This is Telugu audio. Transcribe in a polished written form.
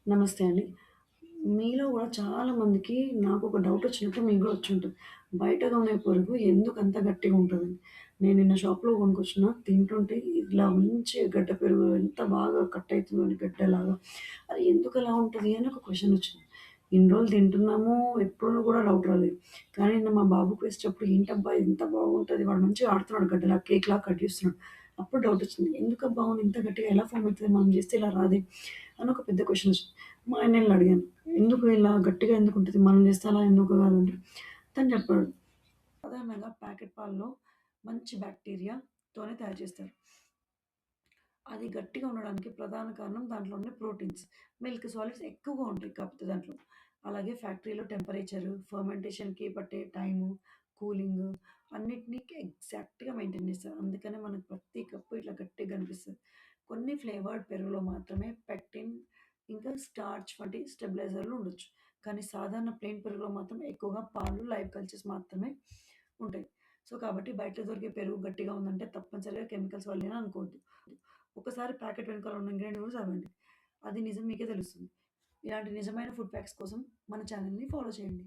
నమస్తే అండి. మీలో గూడా చాలామందికి నాకొక డౌటొచ్చినప్పుడు మీకు గూడా వచ్చుంటది. బయట కొనే పురుగు ఎందుకంత గట్టిగా ఉంటదని. నేను నిన్న షాప్‌లో కొనుక్కొచ్చిన తింటుంటే ఇట్లా మంచిగా గడ్డ పెరుగు ఎంత బాగా కట్ అయితుందో గడ్డలాగా. అది ఎందుకలా ఉంటది అని ఒక క్వెషనొచ్చింది. ఇన్ని రోజులు తింటున్నాము. ఎప్పుడు గూడా డౌట్ రాలేదు. కానీ నిన్న మా బాబుకి వేసేటప్పుడు ఏంటబ్బా! ఇంత బాగుంటది. వాడు మంచిగా ఆడుతున్నాడు గడ్డలా కేక్‌లాగా కట్ చేస్తున్నాడు. అప్పుడు డౌటొచ్చింది. ఎందుకబ్బా! అవును ఇంత గట్టిగా ఎలా ఫార్మ్ అయితది? మనం చేస్తే ఇలా రాదే అని ఒక పెద్ద క్వెషనొచ్చింది. మా ఆయనెళ్లి అడిగాను. ఎందుకు ఇలా గట్టిగా ఎందుకుంటది? మనం చేస్తే అలా ఎందుకు కాదంటే, తను చెప్పాడు. సాధారణంగా ప్యాకెట్ పాలలో మంచి బాక్టీరియాతోనే తయారు చేస్తారు. అది గట్టిగా ఉండడానికి ప్రధాన కారణం దాంట్లో ఉండే ప్రోటీన్స్. మిల్క్ సాలిడ్స్ ఎక్కువగా ఉంటాయి కాకపోతే దాంట్లో. అలాగే ఫ్యాక్టరీలో టెంపరేచరు, ఫర్మెంటేషన్‌కి పట్టే టైము, కూలింగు అన్నిటిని ఎగ్జాక్ట్‌గా మెయింటైన్ చేస్తారు. అందుకనే మనకు ప్రతి కప్పు ఇట్లా గట్టిగా కనిపిస్తది. కొన్ని ఫ్లేవర్డ్ పెరుగులో మాత్రమే పెక్టిన్, ఇంకా స్టార్చ్ వంటి స్టెబిలైజర్‌లు ఉండొచ్చు. కానీ సాధారణ ప్లెయిన్ పెరుగులో మాత్రం ఎక్కువగా పాలు, లైవ్ కల్చర్స్ మాత్రమే ఉంటాయి. సో, కాబట్టి బయట దొరికే పెరుగు గట్టిగా ఉందంటే తప్పనిసరిగా కెమికల్స్ వల్లేనని అనుకోవద్దు. ఒకసారి ప్యాకెట్ వెనకాల ఉన్న ఇంగ్రీడియెంట్ కూడా చదవండి. అది నిజం మీకే తెలుస్తుంది. ఇలాంటి నిజమైన ఫుడ్ ఫ్యాక్ట్స్ కోసం మన ఛానెల్‌ని ఫాలో చేయండి.